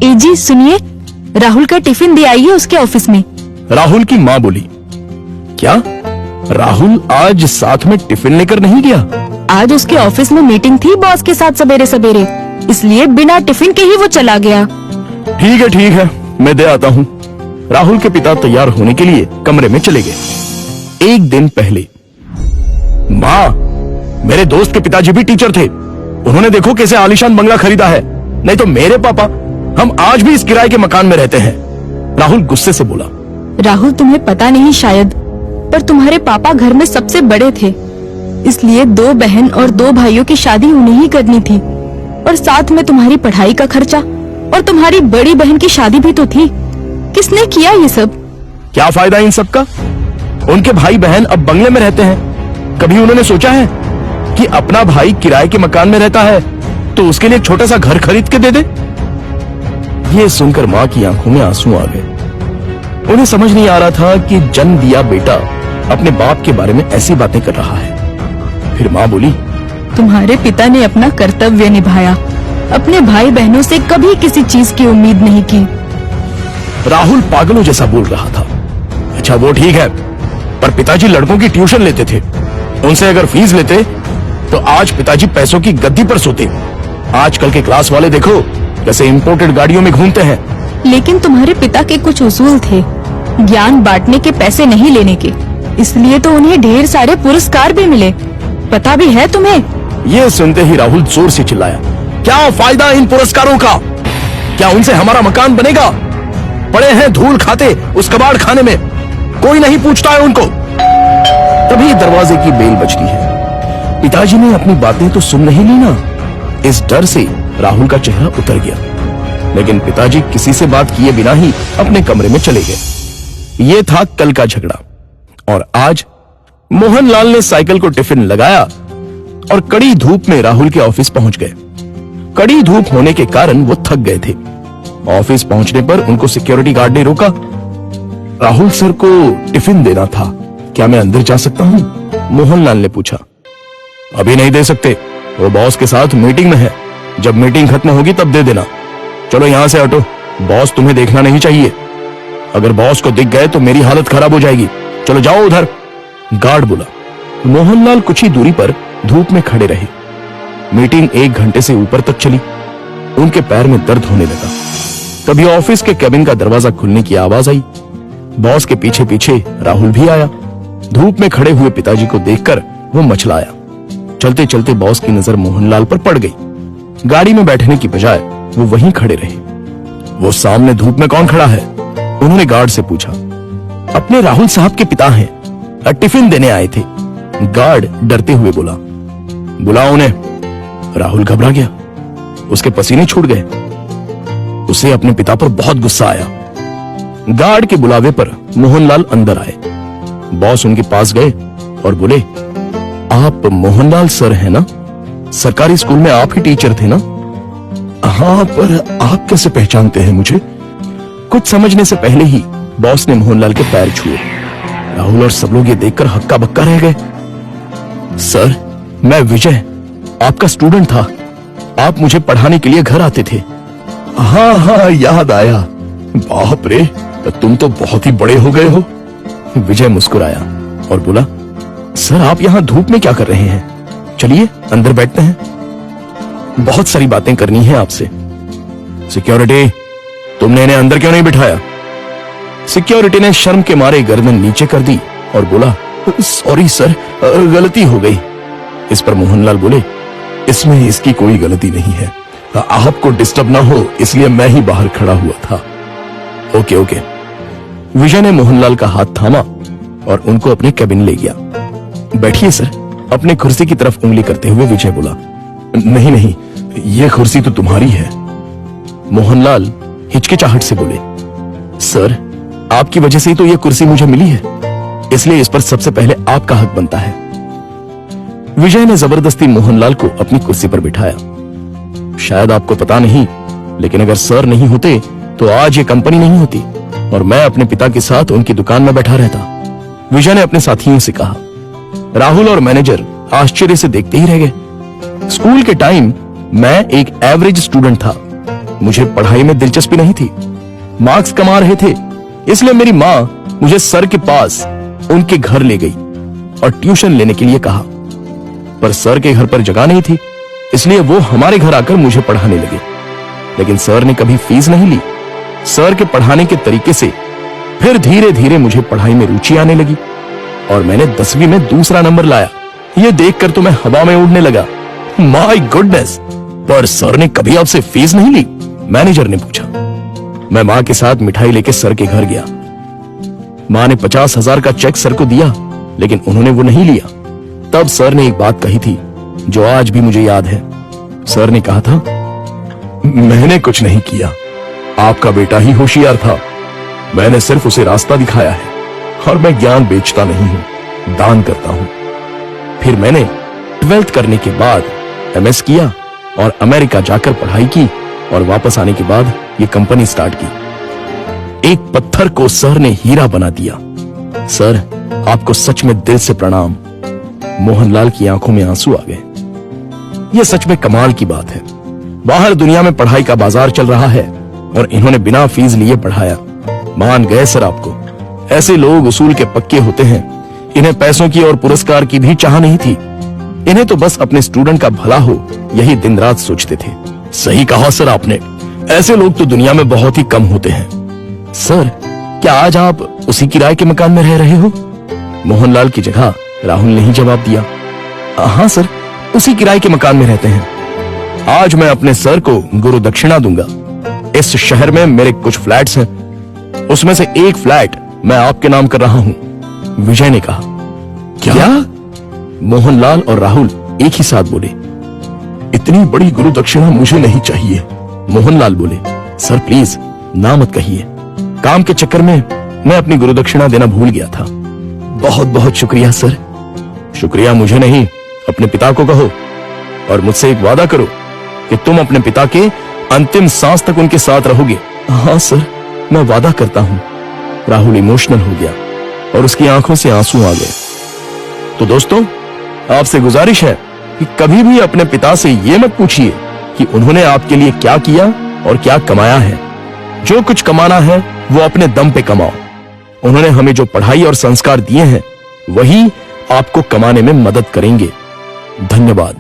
जी सुनिए, राहुल का टिफिन दे आइए उसके ऑफिस में। राहुल की माँ बोली, क्या राहुल आज साथ में टिफिन लेकर नहीं गया? आज उसके ऑफिस में मीटिंग थी बॉस के साथ सवेरे सवेरे, इसलिए बिना टिफिन के ही वो चला गया। ठीक है, मैं दे आता हूँ। राहुल के पिता तैयार होने के लिए कमरे में चले गए। एक दिन पहले, माँ, मेरे दोस्त के पिताजी भी टीचर थे। उन्होंने देखो कैसे आलीशान बंगला खरीदा है। नहीं तो मेरे पापा, हम आज भी इस किराए के मकान में रहते हैं। राहुल गुस्से से बोला। राहुल, तुम्हें पता नहीं शायद, पर तुम्हारे पापा घर में सबसे बड़े थे, इसलिए 2 बहन और 2 भाइयों की शादी उन्हें ही करनी थी, और साथ में तुम्हारी पढ़ाई का खर्चा, और तुम्हारी बड़ी बहन की शादी भी तो थी। किसने किया ये सब? क्या फायदा इन सब का? उनके भाई बहन अब बंगले में रहते हैं। कभी उन्होंने सोचा है कि अपना भाई किराए के मकान में रहता है तो उसके लिए एक छोटा सा घर खरीद के दे दे? ये सुनकर माँ की आंखों में आंसू आ गए। उन्हें समझ नहीं आ रहा था कि जन्म दिया बेटा अपने बाप के बारे में ऐसी बातें कर रहा है। फिर माँ बोली, तुम्हारे पिता ने अपना कर्तव्य निभाया, अपने भाई बहनों से कभी किसी चीज की उम्मीद नहीं की। राहुल पागलों जैसा बोल रहा था। अच्छा वो ठीक है, पर पिताजी लड़कों की ट्यूशन लेते थे। उनसे अगर फीस लेते तो आज पिताजी पैसों की गद्दी पर सोते। आजकल के क्लास वाले देखो कैसे इंपोर्टेड गाड़ियों में घूमते हैं। लेकिन तुम्हारे पिता के कुछ उसूल थे, ज्ञान बांटने के, पैसे नहीं लेने के, इसलिए तो उन्हें ढेर सारे पुरस्कार भी मिले। पता भी है तुम्हें? ये सुनते ही राहुल जोर से चिल्लाया, क्या फायदा इन पुरस्कारों का? क्या उनसे हमारा मकान बनेगा? पड़े हैं धूल खाते उस कबाड़ खाने में, कोई नहीं पूछता है उनको। तभी दरवाजे की बेल बजती है। पिताजी ने अपनी बातें तो सुन नहीं ली ना। इस डर से राहुल का चेहरा उतर गया, लेकिन पिताजी किसी से बात किए बिना ही अपने कमरे में चले गए। ये था कल का झगड़ा। और आज मोहनलाल ने साइकिल को टिफिन लगाया और कड़ी धूप में राहुल के ऑफिस पहुंच गए। कड़ी धूप होने के कारण वो थक गए थे। ऑफिस पहुंचने पर उनको सिक्योरिटी गार्ड ने रोका। राहुल सर को टिफिन देना था, क्या मैं अंदर जा सकता हूं? मोहनलाल ने पूछा। अभी नहीं दे सकते, वो बॉस के साथ मीटिंग में है। जब मीटिंग खत्म होगी तब दे देना। चलो यहां से हटो, बॉस तुम्हें देखना नहीं चाहिए। अगर बॉस को दिख गए तो मेरी हालत खराब हो जाएगी। चलो जाओ उधर, गार्ड बोला। मोहनलाल कुछ ही दूरी पर धूप में खड़े रहे। मीटिंग 1 घंटे से ऊपर तक चली। उनके पैर में दर्द होने लगा। तभी ऑफिस के केबिन का दरवाजा खुलने की आवाज आई। बॉस के पीछे पीछे राहुल भी आया। धूप में खड़े हुए पिताजी को देखकर वो मचलाया। चलते चलते बॉस की नजर मोहनलाल पर पड़ गई। गाड़ी में बैठने की बजाय वो वहीं खड़े रहे। वो सामने धूप में कौन खड़ा है? उन्होंने गार्ड से पूछा। अपने राहुल साहब के पिता हैं, टिफिन देने आए थे। गार्ड डरते हुए बोला। बुलाओ उन्हें। राहुल घबरा गया, उसके पसीने छूट गए। उसे अपने पिता पर बहुत गुस्सा आया। गार्ड के बुलावे पर मोहनलाल अंदर आए। बॉस उनके पास गए और बोले, आप मोहनलाल सर हैं ना? सरकारी स्कूल में आप ही टीचर थे ना? हाँ, पर आप कैसे पहचानते हैं मुझे? कुछ समझने से पहले ही बॉस ने मोहनलाल के पैर छुए। राहुल और सब लोग ये देखकर हक्का बक्का रह गए। सर, मैं विजय, आपका स्टूडेंट था। आप मुझे पढ़ाने के लिए घर आते थे। हाँ, याद आया। बाप रे, तुम तो बहुत ही बड़े हो गए हो। विजय मुस्कुराया और बोला, सर आप यहाँ धूप में क्या कर रहे हैं? चलिए अंदर बैठते हैं, बहुत सारी बातें करनी है आपसे। सिक्योरिटी, तुमने इन्हें अंदर क्यों नहीं बिठाया? सिक्योरिटी ने शर्म के मारे गर्दन नीचे कर दी और बोला, सॉरी सर, गलती हो गई। इस पर मोहनलाल बोले, इसमें इसकी कोई गलती नहीं है, आपको डिस्टर्ब ना हो इसलिए मैं ही बाहर खड़ा हुआ था। ओके। विजय ने मोहनलाल का हाथ थामा और उनको अपने केबिन ले गया। बैठिए सर, अपने कुर्सी की तरफ उंगली करते हुए विजय बोला। नहीं, ये कुर्सी तो तुम्हारी है। मोहनलाल हिचकिचाहट से बोले, सर आपकी वजह से ही तो ये कुर्सी मुझे मिली है, इसलिए इस पर सबसे पहले आपका हक बनता है। विजय ने जबरदस्ती मोहनलाल को अपनी कुर्सी पर बिठाया। शायद आपको पता नहीं, लेकिन अगर सर नहीं होते तो आज ये कंपनी नहीं होती और मैं अपने पिता के साथ उनकी दुकान में बैठा रहता। विजय ने अपने साथियों से कहा। राहुल और मैनेजर आश्चर्य से देखते ही रह गए। स्कूल के टाइम मैं एक एवरेज स्टूडेंट था, मुझे पढ़ाई में दिलचस्पी नहीं थी। मार्क्स कमा रहे थे, इसलिए मेरी माँ मुझे सर के पास उनके घर ले गई और ट्यूशन लेने के लिए कहा। पर सर के घर पर जगह नहीं थी, इसलिए वो हमारे घर आकर मुझे पढ़ाने लगे। लेकिन सर ने कभी फीस नहीं ली। सर के पढ़ाने के तरीके से फिर धीरे धीरे मुझे पढ़ाई में रुचि आने लगी और मैंने 10वीं में दूसरा नंबर लाया। ये देखकर तो मैं हवा में उड़ने लगा। My goodness! पर सर ने कभी आपसे फीस नहीं ली? मैनेजर ने पूछा। मैं मां के साथ मिठाई लेके सर के घर गया। मां ने 50,000 का चेक सर को दिया, लेकिन उन्होंने वो नहीं लिया। तब सर ने एक बात कही थी जो आज भी मुझे याद है। सर ने कहा था, मैंने कुछ नहीं किया, आपका बेटा ही होशियार था। मैंने सिर्फ उसे रास्ता दिखाया है और मैं ज्ञान बेचता नहीं हूं, दान करता हूं। फिर मैंने 12th करने के बाद MS किया और अमेरिका जाकर पढ़ाई की और वापस आने के बाद ये कंपनी स्टार्ट की। एक पत्थर को सर ने हीरा बना दिया। सर, आपको सच में दिल से प्रणाम। मोहनलाल की आंखों में आंसू आ गए। यह सच में कमाल की बात है। बाहर दुनिया में पढ़ाई का बाजार चल रहा है और इन्होंने बिना फीस लिए पढ़ाया। मान गए सर आपको। ऐसे लोग उसूल के पक्के होते हैं। इन्हें पैसों की और पुरस्कार की भी चाह नहीं थी। इन्हें तो बस अपने स्टूडेंट का भला हो, यही दिन रात सोचते थे। सही कहा सर आपने। ऐसे लोग तो दुनिया में बहुत ही कम होते हैं। सर, क्या आज आप उसी किराए के मकान में रह रहे हो? मोहनलाल की जगह राहुल ने ही जवाब दिया। हाँ सर, उसी किराए के मकान में रहते हैं। आज मैं अपने सर को गुरु दक्षिणा दूंगा। इस शहर में मेरे कुछ फ्लैट्स हैं, उसमें से एक फ्लैट मैं आपके नाम कर रहा हूं। विजय ने कहा। क्या? मोहनलाल और राहुल एक ही साथ बोले। इतनी बड़ी गुरु दक्षिणा मुझे नहीं चाहिए। मोहनलाल बोले, सर प्लीज ना मत कहिए। काम के चक्कर में मैं अपनी गुरु दक्षिणा देना भूल गया था। बहुत बहुत शुक्रिया सर। शुक्रिया मुझे नहीं, अपने पिता को कहो और मुझसे एक वादा करो कि तुम अपने पिता के अंतिम सांस तक उनके साथ रहोगे। हाँ सर, मैं वादा करता हूं। राहुल इमोशनल हो गया और उसकी आंखों से आंसू आ गए। तो दोस्तों, आपसे गुजारिश है कि कभी भी अपने पिता से यह मत पूछिए कि उन्होंने आपके लिए क्या किया और क्या कमाया है। जो कुछ कमाना है वो अपने दम पे कमाओ। उन्होंने हमें जो पढ़ाई और संस्कार दिए हैं वही आपको कमाने में मदद करेंगे। धन्यवाद।